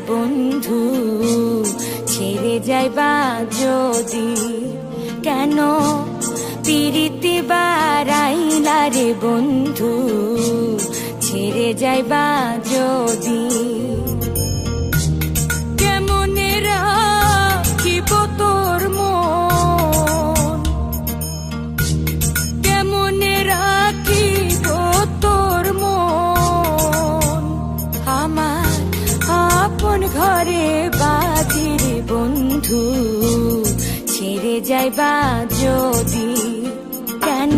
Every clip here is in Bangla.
বন্ধু ছেড়ে যাইবা যদি কেন পিরিতি বারাইলা রে বন্ধু ছেড়ে যাইবা যদি কেমনে রাখিব তোর মন কেমনে রাখিব তোর মন আমার আপন ঘরে বাজির বন্ধু ছেড়ে যাইবা যদি কেন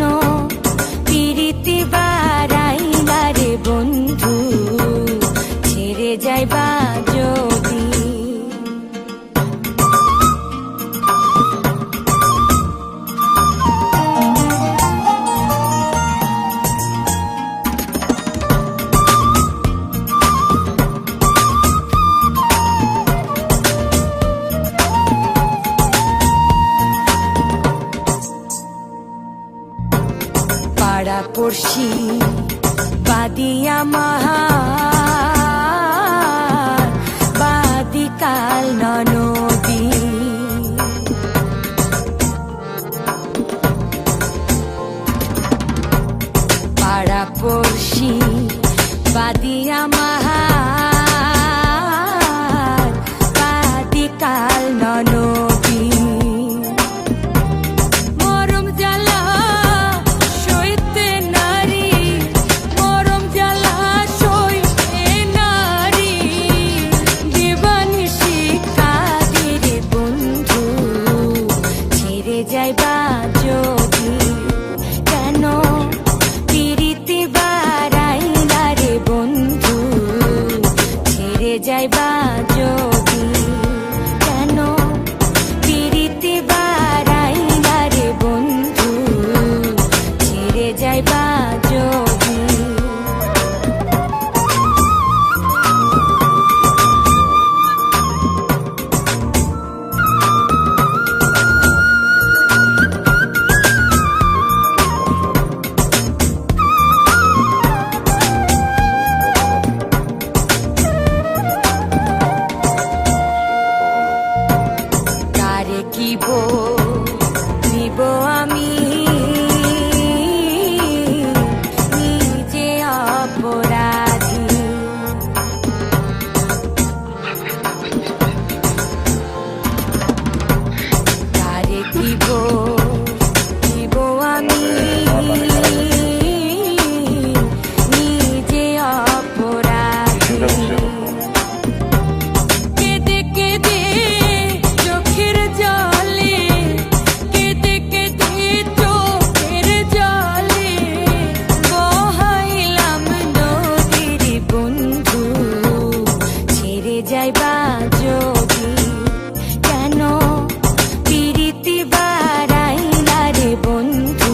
পিরিতি বারাইলা রে বন্ধু ছেড়ে যাইবা যদি পাড়া পড়শি বাদিয়া মাহার বাদি কাল নদী পাড়া পড়শি বাদিয়া মাহার বাদি কাল নদী যাইবা যদি কেন পিরিতি বারাইলা রে বন্ধু ছেড়ে যাইবা যদি কেন পিরিতি বারাইলা রে বন্ধু ছেড়ে যাইবা যদি নিব আমি নিজে অপরাধী তারে দিব আমি নিজে অপরাধী কেঁদে কেঁদে চোখের জলে কেঁদে কেঁদে চোখের জলে বহাইলাম নদীর বন্ধু ছেড়ে যাইবা যদি কেন পিরিতি বারাইলা রে বন্ধু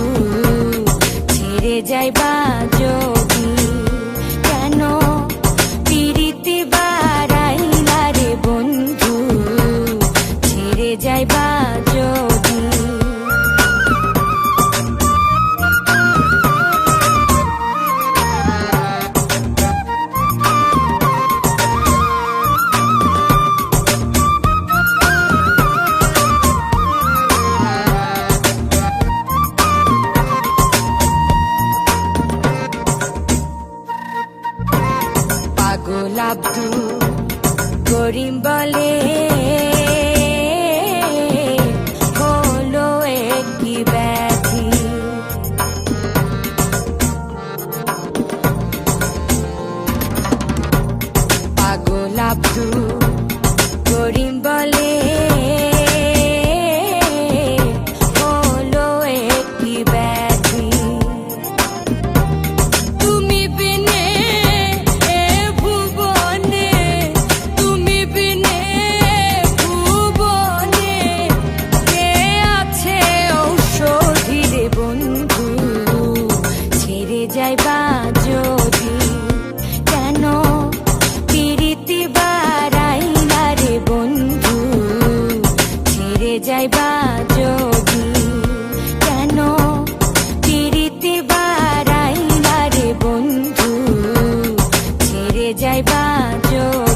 ছেড়ে যাইবা যদি কেন পিরিতি বারাইলা রে বন্ধু ছেড়ে যাইবা যদি পাগল আব্দুল করিম বলে হলো একটি ব্যাধি পাগল আব্দুল করিম বলে হলো একটি ব্যাধি তুমি বিনে ভুবনে তুমি বিনে ভুবনে কে আছে ঔষধি রে বন্ধু ছেড়ে যাইবা যদি কেন পিরিতি বারাইলা রে বন্ধু ছেড়ে যাইবা যদি কেন পিরিতি বারাইলা রে বন্ধু ছেড়ে যাইবা যদি